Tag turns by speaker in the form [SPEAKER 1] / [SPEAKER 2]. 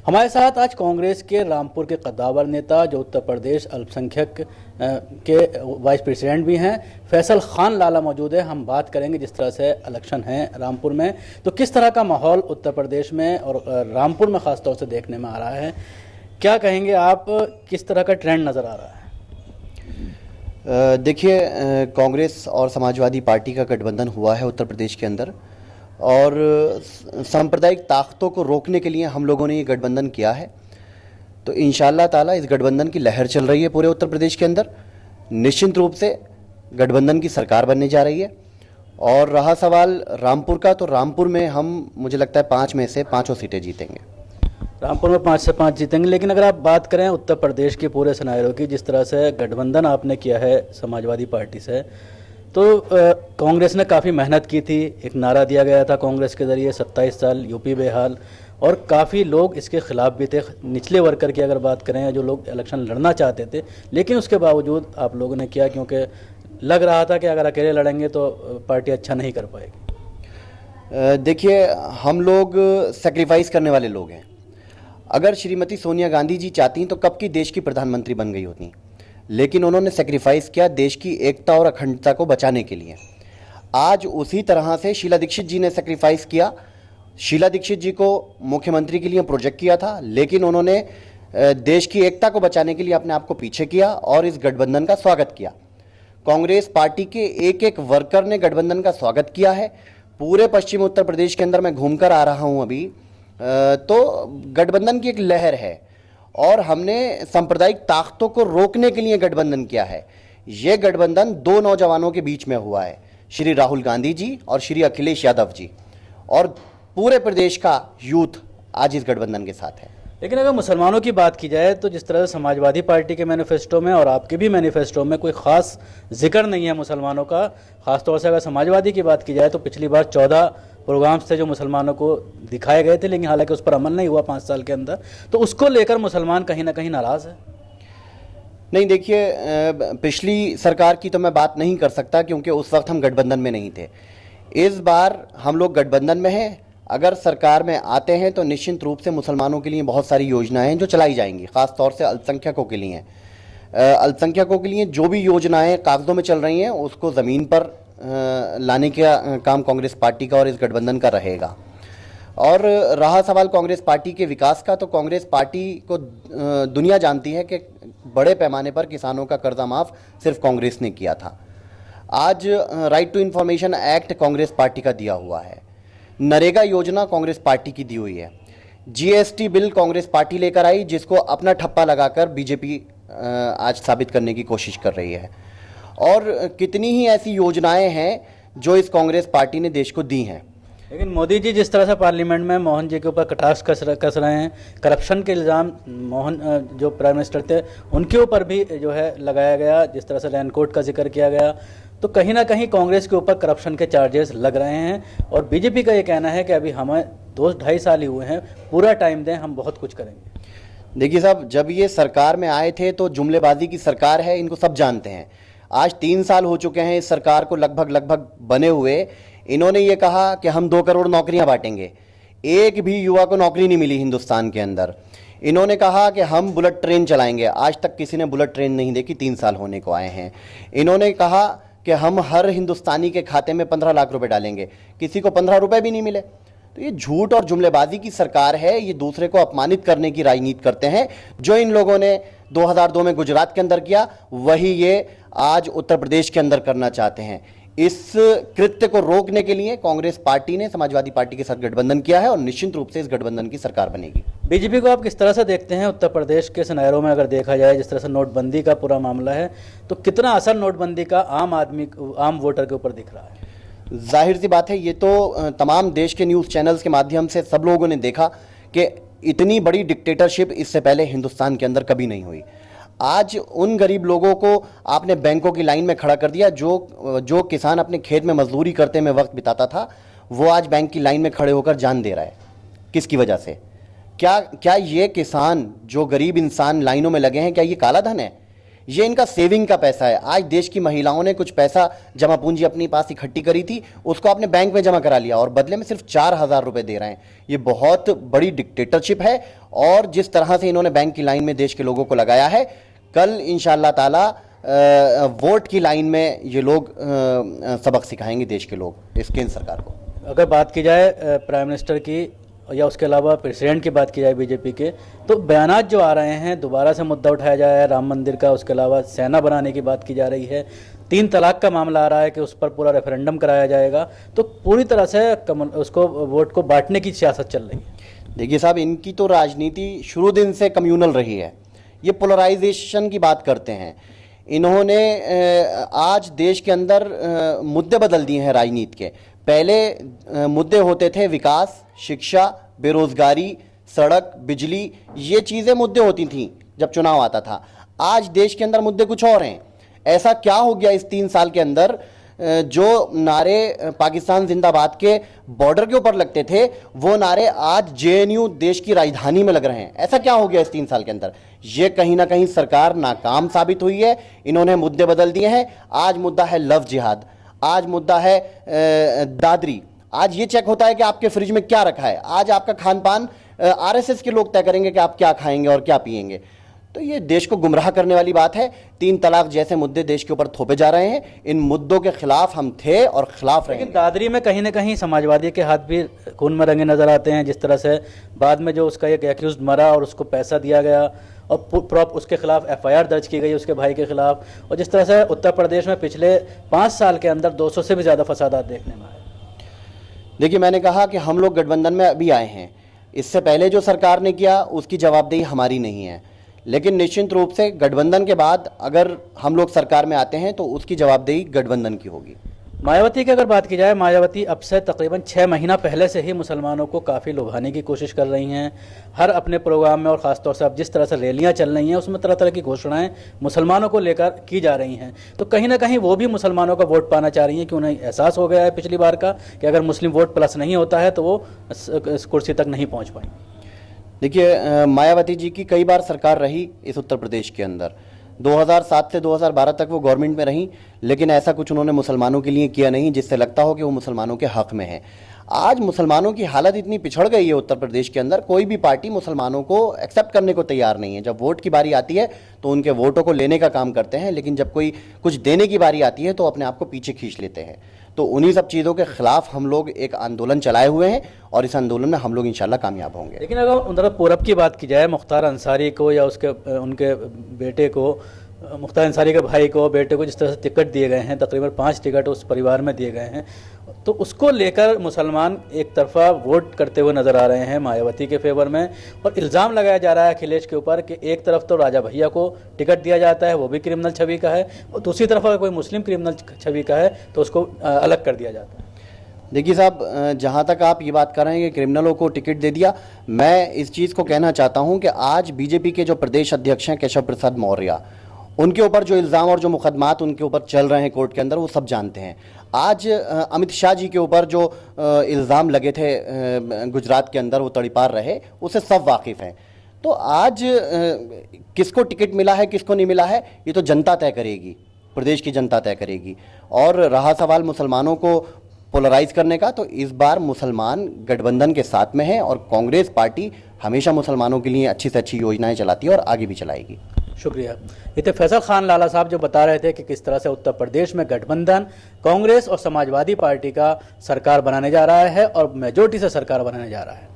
[SPEAKER 1] हमारे साथ आज कांग्रेस के रामपुर के कद्दावर नेता जो उत्तर प्रदेश अल्पसंख्यक के वाइस प्रेसिडेंट भी हैं, फैसल खान लाला मौजूद है। हम बात करेंगे जिस तरह से इलेक्शन है रामपुर में, तो किस तरह का माहौल उत्तर प्रदेश में और रामपुर में ख़ास तौर से देखने में आ रहा है। क्या कहेंगे आप, किस तरह का ट्रेंड नज़र आ रहा है?
[SPEAKER 2] देखिए, कांग्रेस और समाजवादी पार्टी का गठबंधन हुआ है उत्तर प्रदेश के अंदर, और सांप्रदायिक ताकतों को रोकने के लिए हम लोगों ने ये गठबंधन किया है। तो इंशाअल्लाह ताला इस गठबंधन की लहर चल रही है पूरे उत्तर प्रदेश के अंदर। निश्चित रूप से गठबंधन की सरकार बनने जा रही है। और रहा सवाल रामपुर का, तो रामपुर में हम, मुझे लगता है 5 में से 5 सीटें जीतेंगे।
[SPEAKER 1] रामपुर में 5 से 5 जीतेंगे। लेकिन अगर आप बात करें उत्तर प्रदेश के पूरे सिनेरियो की, जिस तरह से गठबंधन आपने किया है समाजवादी पार्टी से, तो कांग्रेस ने काफ़ी मेहनत की थी। एक नारा दिया गया था कांग्रेस के ज़रिए 27 साल यूपी बेहाल, और काफ़ी लोग इसके ख़िलाफ़ भी थे। निचले वर्कर की अगर बात करें, जो लोग इलेक्शन लड़ना चाहते थे, लेकिन उसके बावजूद आप लोगों ने किया, क्योंकि लग रहा था कि अगर अकेले लड़ेंगे तो पार्टी अच्छा नहीं कर पाएगी।
[SPEAKER 2] देखिए, हम लोग सेक्रीफाइस करने वाले लोग हैं। अगर श्रीमती सोनिया गांधी जी चाहती तो कब की देश की प्रधानमंत्री बन गई होती, लेकिन उन्होंने सेक्रीफाइस किया देश की एकता और अखंडता को बचाने के लिए। आज उसी तरह से शीला दीक्षित जी ने सेक्रीफाइस किया। शीला दीक्षित जी को मुख्यमंत्री के लिए प्रोजेक्ट किया था, लेकिन उन्होंने देश की एकता को बचाने के लिए अपने आप को पीछे किया और इस गठबंधन का स्वागत किया। कांग्रेस पार्टी के एक एक वर्कर ने गठबंधन का स्वागत किया है। पूरे पश्चिम उत्तर प्रदेश के अंदर मैं घूमकर आ रहा हूं अभी, तो गठबंधन की एक लहर है, और हमने सांप्रदायिक ताकतों को रोकने के लिए गठबंधन किया है। ये गठबंधन 2 नौजवानों के बीच में हुआ है, श्री राहुल गांधी जी और श्री अखिलेश यादव जी, और पूरे प्रदेश का यूथ आज इस गठबंधन के साथ है।
[SPEAKER 1] लेकिन अगर मुसलमानों की बात की जाए, तो जिस तरह से समाजवादी पार्टी के मैनिफेस्टो में और आपके भी मैनिफेस्टो में कोई ख़ास जिक्र नहीं है मुसलमानों का। ख़ासतौर से अगर समाजवादी की बात की जाए, तो पिछली बार 14 प्रोग्राम्स थे जो मुसलमानों को दिखाए गए थे, लेकिन हालांकि उस पर अमल नहीं हुआ 5 साल के अंदर। तो उसको लेकर मुसलमान कहीं ना कहीं नाराज़ है।
[SPEAKER 2] नहीं, देखिए, पिछली सरकार की तो मैं बात नहीं कर सकता, क्योंकि उस वक्त हम गठबंधन में नहीं थे। इस बार हम लोग गठबंधन में हैं। अगर सरकार में आते हैं तो निश्चित रूप से मुसलमानों के लिए बहुत सारी योजनाएं हैं जो चलाई जाएंगी, ख़ास तौर से अल्पसंख्यकों के लिए। अल्पसंख्यकों के लिए जो भी योजनाएं कागज़ों में चल रही हैं, उसको ज़मीन पर लाने का काम कांग्रेस पार्टी का और इस गठबंधन का रहेगा। और रहा सवाल कांग्रेस पार्टी के विकास का, तो कांग्रेस पार्टी को दुनिया जानती है कि बड़े पैमाने पर किसानों का कर्जा माफ़ सिर्फ कांग्रेस ने किया था। आज right to information act Congress party का दिया हुआ है। नरेगा योजना कांग्रेस पार्टी की दी हुई है। जीएसटी बिल कांग्रेस पार्टी लेकर आई, जिसको अपना ठप्पा लगाकर बीजेपी आज साबित करने की कोशिश कर रही है। और कितनी ही ऐसी योजनाएं हैं जो इस कांग्रेस पार्टी ने देश को दी हैं।
[SPEAKER 1] लेकिन मोदी जी जिस तरह से पार्लियामेंट में मोहन जी के ऊपर कटाक्ष कस रहे हैं, करप्शन के इल्ज़ाम मोहन जो प्राइम मिनिस्टर थे उनके ऊपर भी जो है लगाया गया, जिस तरह से रैनकोट का जिक्र किया गया, तो कहीं ना कहीं कांग्रेस के ऊपर करप्शन के चार्जेस लग रहे हैं। और बीजेपी का ये कहना है कि अभी हमें 2-2.5 साल ही हुए हैं, पूरा टाइम दें, हम बहुत कुछ करेंगे।
[SPEAKER 2] देखिए साहब, जब ये सरकार में आए थे तो जुमलेबाजी की सरकार है, इनको सब जानते हैं। आज 3 साल हो चुके हैं इस सरकार को लगभग बने हुए। इन्होंने ये कहा कि हम 2 करोड़ नौकरियां बांटेंगे। एक भी युवा को नौकरी नहीं मिली हिंदुस्तान के अंदर। इन्होंने कहा कि हम बुलेट ट्रेन चलाएंगे। आज तक किसी ने बुलेट ट्रेन नहीं देखी, 3 साल होने को आए हैं। इन्होंने कहा कि हम हर हिंदुस्तानी के खाते में 15 लाख रुपए डालेंगे, किसी को 15 रुपए भी नहीं मिले। तो ये झूठ और जुमलेबाजी की सरकार है। ये दूसरे को अपमानित करने की राजनीति करते हैं। जो इन लोगों ने 2002 में गुजरात के अंदर किया, वही ये आज उत्तर प्रदेश के अंदर करना चाहते हैं। इस कृत्य को रोकने के लिए कांग्रेस पार्टी ने समाजवादी पार्टी के साथ गठबंधन किया है, और निश्चित रूप से इस गठबंधन की सरकार बनेगी।
[SPEAKER 1] बीजेपी को आप किस तरह से देखते हैं उत्तर प्रदेश के सिनेरियो में? अगर देखा जाए, जिस तरह से नोटबंदी का पूरा मामला है, तो कितना असर नोटबंदी का आम वोटर के ऊपर दिख रहा है?
[SPEAKER 2] जाहिर सी बात है, ये तो तमाम देश के न्यूज़ चैनल्स के माध्यम से सब लोगों ने देखा कि इतनी बड़ी डिक्टेटरशिप इससे पहले हिंदुस्तान के अंदर कभी नहीं हुई। आज उन गरीब लोगों को आपने बैंकों की लाइन में खड़ा कर दिया। जो किसान अपने खेत में मजदूरी करते में वक्त बिताता था, वो आज बैंक की लाइन में खड़े होकर जान दे रहा है। किसकी वजह से? क्या ये किसान, जो गरीब इंसान लाइनों में लगे हैं, क्या ये काला धन है? ये इनका सेविंग का पैसा है। आज देश की महिलाओं ने कुछ पैसा जमा पूंजी अपने पास इकट्ठी करी थी, उसको आपने बैंक में जमा करा लिया, और बदले में सिर्फ 4,000 रुपये दे रहे हैं। ये बहुत बड़ी डिक्टेटरशिप है, और जिस तरह से इन्होंने बैंक की लाइन में देश के लोगों को लगाया है, कल इंशाअल्लाह ताला वोट की लाइन में ये लोग सबक सिखाएंगे देश के लोग इस केंद्र सरकार को।
[SPEAKER 1] अगर बात की जाए प्राइम मिनिस्टर की या उसके अलावा प्रेसिडेंट की बात की जाए बीजेपी के, तो बयानात जो आ रहे हैं, दोबारा से मुद्दा उठाया जा रहा है राम मंदिर का, उसके अलावा सेना बनाने की बात की जा रही है, 3 तलाक का मामला आ रहा है कि उस पर पूरा रेफरेंडम कराया जाएगा, तो पूरी तरह से उसको वोट को बांटने की सियासत चल रही है।
[SPEAKER 2] देखिए साहब, इनकी तो राजनीति शुरू दिन से कम्युनल रही है, ये पोलराइजेशन की बात करते हैं। इन्होंने आज देश के अंदर मुद्दे बदल दिए हैं राजनीति के। पहले मुद्दे होते थे विकास, शिक्षा, बेरोजगारी, सड़क, बिजली, ये चीज़ें मुद्दे होती थीं जब चुनाव आता था। आज देश के अंदर मुद्दे कुछ और हैं। ऐसा क्या हो गया इस 3 साल के अंदर, जो नारे पाकिस्तान जिंदाबाद के बॉर्डर के ऊपर लगते थे, वो नारे आज जेएनयू देश की राजधानी में लग रहे हैं। ऐसा क्या हो गया इस 3 साल के अंदर? ये कहीं ना कहीं सरकार नाकाम साबित हुई है। इन्होंने मुद्दे बदल दिए हैं। आज मुद्दा है लव जिहाद, आज मुद्दा है दादरी, आज ये चेक होता है कि आपके फ्रिज में क्या रखा है। आज आपका खान पान आरएसएस के लोग तय करेंगे कि आप क्या खाएंगे और क्या पिएंगे। तो ये देश को गुमराह करने वाली बात है। 3 तलाक जैसे मुद्दे देश के ऊपर थोपे जा रहे हैं। इन मुद्दों के खिलाफ हम थे और खिलाफ रहेंगे।
[SPEAKER 1] लेकिन दादरी में कहीं ना कहीं समाजवादी के हाथ भी खून में रंगे नजर आते हैं। जिस तरह से बाद में जो उसका एक एक्यूज मरा और उसको पैसा दिया गया और उसके खिलाफ एफआईआर दर्ज की गई उसके भाई के खिलाफ, और जिस तरह से उत्तर प्रदेश में पिछले 5 साल के अंदर 200 से भी ज़्यादा फसादात देखने में आए।
[SPEAKER 2] देखिए, मैंने कहा कि हम लोग गठबंधन में अभी आए हैं। इससे पहले जो सरकार ने किया उसकी जवाबदेही हमारी नहीं है, लेकिन निश्चित रूप से गठबंधन के बाद अगर हम लोग सरकार में आते हैं तो उसकी जवाबदेही गठबंधन की होगी।
[SPEAKER 1] मायावती की अगर बात की जाए, मायावती अब से तकरीबन 6 महीना पहले से ही मुसलमानों को काफ़ी लुभाने की कोशिश कर रही हैं। हर अपने प्रोग्राम में और ख़ासतौर से अब जिस तरह से रैलियां चल रही हैं उसमें तरह तरह की घोषणाएं मुसलमानों को लेकर की जा रही हैं। तो कहीं ना कहीं वो भी मुसलमानों का वोट पाना चाह रही हैं कि उन्हें एहसास हो गया है पिछली बार का कि अगर मुस्लिम वोट प्लस नहीं होता है तो वो इस कुर्सी तक नहीं पहुँच पाएंगे।
[SPEAKER 2] देखिए, मायावती जी की कई बार सरकार रही इस उत्तर प्रदेश के अंदर। 2007 से 2012 तक वो गवर्नमेंट में रहीं, लेकिन ऐसा कुछ उन्होंने मुसलमानों के लिए किया नहीं जिससे लगता हो कि वो मुसलमानों के हक में है। आज मुसलमानों की हालत इतनी पिछड़ गई है उत्तर प्रदेश के अंदर, कोई भी पार्टी मुसलमानों को एक्सेप्ट करने को तैयार नहीं है। जब वोट की बारी आती है तो उनके वोटों को लेने का काम करते हैं, लेकिन जब कोई कुछ देने की बारी आती है तो अपने आप को पीछे खींच लेते हैं। तो उन्हीं सब चीज़ों के खिलाफ हम लोग एक आंदोलन चलाए हुए हैं और इस आंदोलन में हम लोग इंशाल्लाह कामयाब होंगे।
[SPEAKER 1] लेकिन अगर उधर पूरब की बात की जाए, मुख्तार अंसारी को या उनके बेटे को, मुख्तार अंसारी के भाई को, बेटे को जिस तरह से टिकट दिए गए हैं, तकरीबन 5 टिकट उस परिवार में दिए गए हैं, तो उसको लेकर मुसलमान एक तरफा वोट करते हुए नजर आ रहे हैं मायावती के फेवर में। और इल्ज़ाम लगाया जा रहा है अखिलेश के ऊपर कि एक तरफ तो राजा भैया को टिकट दिया जाता है, वो भी क्रिमिनल छवि का है, और दूसरी तरफ अगर कोई मुस्लिम क्रिमिनल छवि का है तो उसको अलग कर दिया जाता है।
[SPEAKER 2] देखिए साहब, जहाँ तक आप ये बात कर रहे हैं कि क्रिमिनलों को टिकट दे दिया, मैं इस चीज़ को कहना चाहता हूँ कि आज बीजेपी के जो प्रदेश अध्यक्ष हैं केशव प्रसाद मौर्य, उनके ऊपर जो इल्ज़ाम और जो मुकदमात उनके ऊपर चल रहे हैं कोर्ट के अंदर, वो सब जानते हैं। आज अमित शाह जी के ऊपर जो इल्ज़ाम लगे थे गुजरात के अंदर, वो तड़ीपार रहे, उससे सब वाकिफ़ हैं। तो आज किसको टिकट मिला है किसको नहीं मिला है, ये तो जनता तय करेगी, प्रदेश की जनता तय करेगी। और रहा सवाल मुसलमानों को पोलराइज करने का, तो इस बार मुसलमान गठबंधन के साथ में है और कांग्रेस पार्टी हमेशा मुसलमानों के लिए अच्छी से अच्छी योजनाएं चलाती है और आगे भी चलाएगी।
[SPEAKER 1] शुक्रिया। ये थे फैसल खान लाला साहब जो बता रहे थे कि किस तरह से उत्तर प्रदेश में गठबंधन कांग्रेस और समाजवादी पार्टी का सरकार बनाने जा रहा है और मेजॉरिटी से सरकार बनाने जा रहा है।